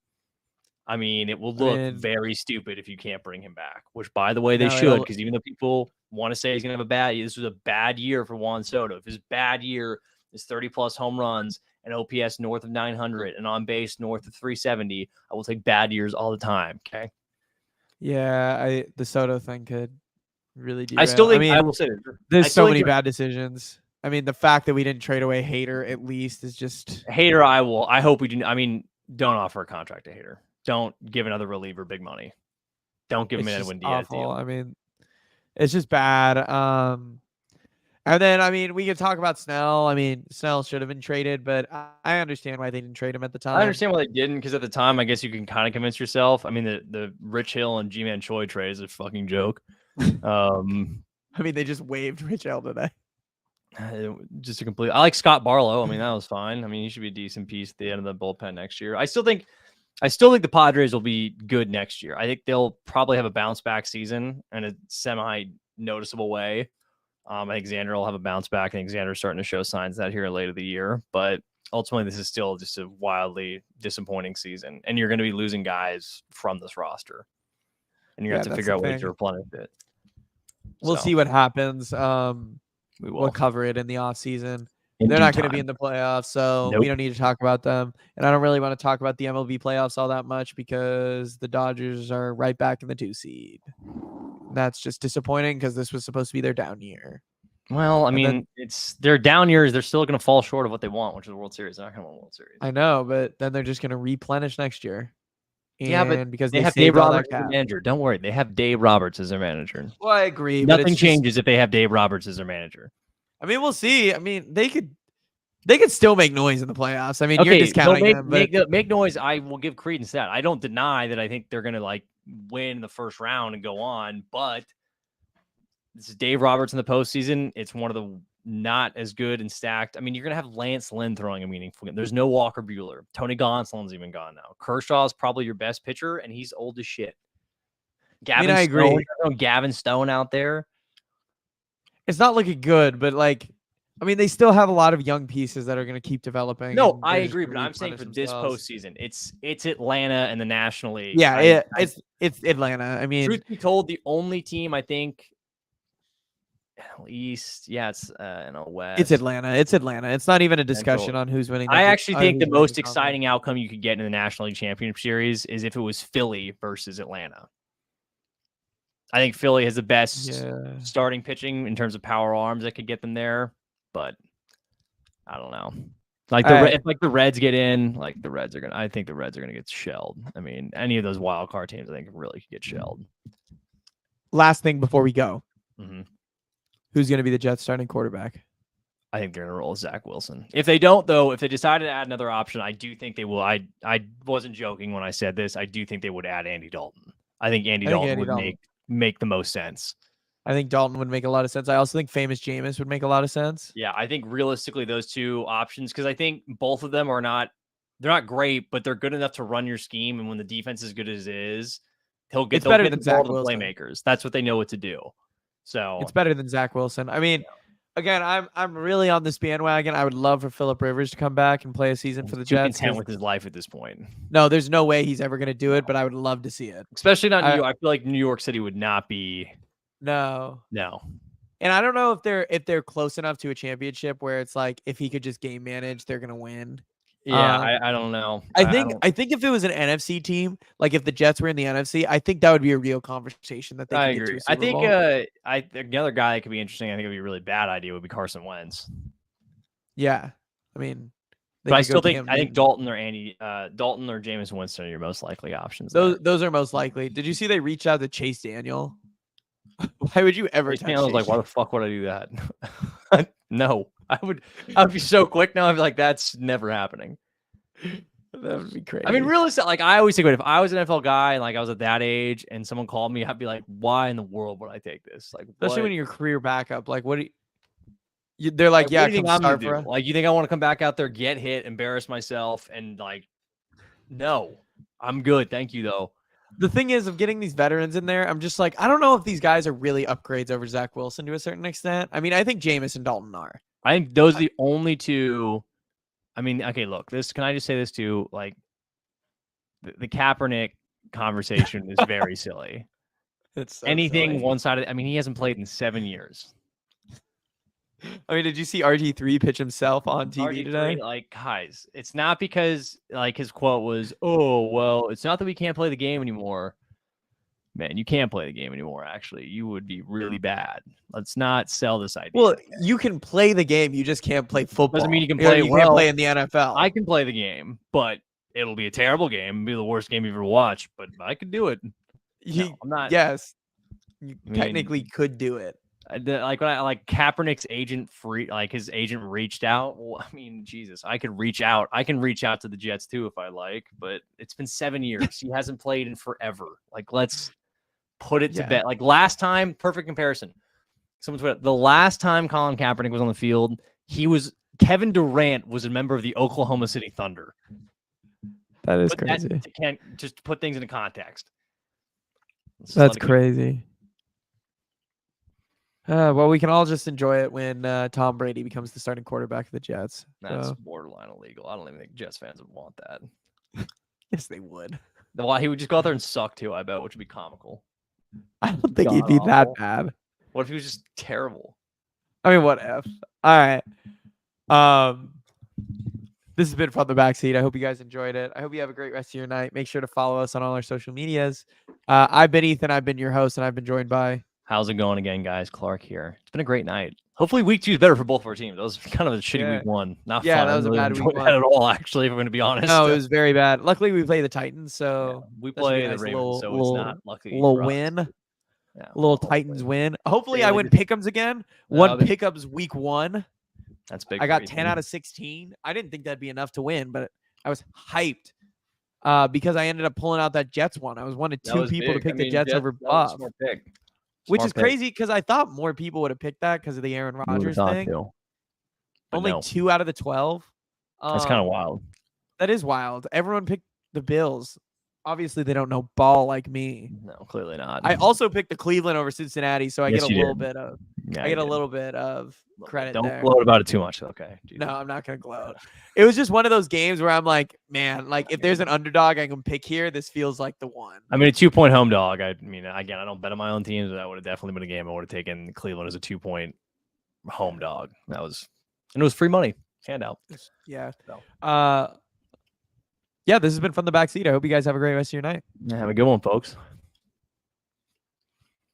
I mean, it will look very stupid if you can't bring him back, which, by the way, they should, because even though people want to say he's going to have a bad year, this was a bad year for Juan Soto. If his bad year is 30-plus home runs and OPS north of 900 and on base north of 370, I will take bad years all the time, okay? Yeah, the Soto thing could really do. I still think, I will say there's so many bad decisions. I mean, the fact that we didn't trade away Hader at least is just... Hader, I hope we do. I mean, don't offer a contract to Hader. Don't give another reliever big money. Don't give him an Edwin Diaz deal. I mean, it's just bad. And then, I mean, we could talk about Snell. I mean, Snell should have been traded, but I understand why they didn't trade him at the time. I understand why they didn't, because at the time, I guess you can kind of convince yourself. I mean, the Rich Hill and G-Man Choi trade is a fucking joke. I mean, they just waived Rich Hill today. Just a complete. I like Scott Barlow. I mean, that was fine. I mean, he should be a decent piece at the end of the bullpen next year. I still think the Padres will be good next year. I think they'll probably have a bounce back season in a semi-noticeable way. I think Xander will have a bounce back. I think Xander's starting to show signs of that here later the year. But ultimately, this is still just a wildly disappointing season. And you're going to be losing guys from this roster. And you're going to have to figure out ways to replenish it. We'll see what happens. We'll cover it in the offseason. They're not going to be in the playoffs, so we don't need to talk about them. And I don't really want to talk about the MLB playoffs all that much because the Dodgers are right back in the 2 seed. That's just disappointing because this was supposed to be their down year. Well, I mean, it's their down years. They're still going to fall short of what they want, which is the World Series. They're not going to win a World Series. I know, but then they're just going to replenish next year. And because they have Dave Roberts as their manager. Don't worry. They have Dave Roberts as their manager. Well, I agree. Nothing changes if they have Dave Roberts as their manager. I mean, we'll see. I mean, they could still make noise in the playoffs. I mean, you're discounting them. But... Make noise. I will give credence to that. I don't deny that I think they're going to win the first round and go on, but this is Dave Roberts in the postseason. It's one of the not as good and stacked. I mean, you're going to have Lance Lynn throwing a meaningful game. There's no Walker Buehler. Tony Gonsolin's even gone now. Kershaw is probably your best pitcher, and he's old as shit. I agree. Gavin Stone out there. It's not looking good, but I mean, they still have a lot of young pieces that are going to keep developing. No, I agree, but I'm saying for this postseason, it's Atlanta and the National League. Yeah, it's Atlanta. I mean, truth be told, the only team I think East, it's West. It's Atlanta. It's not even a discussion on who's winning. I actually think the most exciting outcome you could get in the National League Championship Series is if it was Philly versus Atlanta. I think Philly has the best starting pitching in terms of power arms that could get them there, but I don't know. Like All right. if like the Reds get in, like the Reds are gonna. I think the Reds are gonna get shelled. I mean, any of those wild card teams, I think really could get shelled. Last thing before we go, Mm-hmm. who's going to be the Jets starting quarterback? I think they're gonna roll Zach Wilson. If they don't, though, if they decide to add another option, I do think they will. I wasn't joking when I said this. I do think they would add Andy Dalton. I think Andy Dalton would make the most sense. I think Dalton would make a lot of sense. I also think Famous Jameis would make a lot of sense. Yeah, I think realistically those two options, because I think both of them they're not great, but they're good enough to run your scheme. And when the defense is good as it is, they'll get better the than ball Zach to the Wilson. playmakers. That's what they know what to do. So It's better than Zach Wilson. I mean, again, I'm really on this bandwagon. I would love for Phillip Rivers to come back and play a season for the Jets. Content with his life at this point. No, there's no way he's ever going to do it, but I would love to see it. Especially not New York. I feel like New York City would not be. No. And I don't know if they're close enough to a championship where it's like if he could just game manage, they're gonna win. Yeah, I don't know. I think if it was an NFC team, like if the Jets were in the NFC, I think that would be a real conversation that they could get to a Super Bowl. The other guy that could be interesting. I think it would be a really bad idea would be Carson Wentz. Yeah, I mean, but I still think Dalton or Jameis Winston are your most likely options. Those are most likely. Did you see they reached out to Chase Daniel? Why would you ever? I was like, why the fuck would I do that? No, I would be so quick now. I'd be like, that's never happening. That would be crazy. I mean, realistically, like I always think, if I was an NFL guy and like I was at that age and someone called me, I'd be like, why in the world would I take this? Like, especially when you're a career backup. Like, what do you? They're like, yeah, come start for us. Like, you think I want to come back out there, get hit, embarrass myself, and like, no, I'm good, thank you though. The thing is, of getting these veterans in there, I'm just like, I don't know if these guys are really upgrades over Zach Wilson to a certain extent. I mean, I think Jameis and Dalton are. I think those are the only two. I mean, okay, look, can I just say this too? Like, the Kaepernick conversation is very silly. It's so anything silly. one-sided. I mean, he hasn't played in 7 years. I mean, did you see RG3 pitch himself on TV today? Like, guys, it's not because like his quote was, "Oh, well, it's not that we can't play the game anymore." Man, you can't play the game anymore. Actually, you would be really bad. Let's not sell this idea. Well, you can play the game, you just can't play football. Doesn't mean you can play. You can't play in the NFL. I can play the game, but it'll be a terrible game. It'll be the worst game you've ever watched. But I could do it. No, I'm not. Yes, you technically could do it. Like when Kaepernick's agent his agent reached out. Well, I mean, Jesus, I could reach out. I can reach out to the Jets too if I like, but it's been 7 years. He hasn't played in forever. Like, let's put it to bed. Like last time, perfect comparison. Someone tweeted, the last time Colin Kaepernick was on the field, Kevin Durant was a member of the Oklahoma City Thunder. That is crazy. Just to put things into context. That's crazy. Well, we can all just enjoy it when Tom Brady becomes the starting quarterback of the Jets. That's borderline illegal. I don't even think Jets fans would want that. Yes, they would. Why he would just go out there and suck too, I bet, which would be comical. I don't think he'd be that bad. What if he was just terrible? I mean, what if? All right. This has been From the Backseat. I hope you guys enjoyed it. I hope you have a great rest of your night. Make sure to follow us on all our social medias. I've been Ethan. I've been your host, and I've been joined by... How's it going again, guys? Clark here. It's been a great night. Hopefully week 2 is better for both of our teams. That was kind of a shitty week 1. Not fun. That was a bad week 1 at all, actually, if I'm going to be honest. No, it was very bad. Luckily, we play the Titans, so... Yeah, we play the Ravens, so it's not lucky. Little win. Yeah, little Titans win. Hopefully, I win pick'ems again. Won pick'ems week 1. That's big. I got 10 out of 16. I didn't think that'd be enough to win, but I was hyped because I ended up pulling out that Jets one. I was one of 2 people to pick the Jets over Buff. Which is crazy because I thought more people would have picked that because of the Aaron Rodgers thing. Only 2 out of the 12. That's kind of wild. That is wild. Everyone picked the Bills. Obviously, they don't know ball like me. No, clearly not. I also picked the Cleveland over Cincinnati, so I get a little bit of little bit of credit. Don't gloat about it too much, okay? No, I'm not gonna gloat. It was just one of those games where I'm like, man, like if there's an underdog I can pick here, this feels like the one. I mean, a 2-point home dog. I mean, again, I don't bet on my own teams, but that would have definitely been a game I would have taken Cleveland as a 2-point home dog. And it was free money, handout. Yeah. Yeah, this has been From the Backseat. I hope you guys have a great rest of your night. Yeah, have a good one, folks.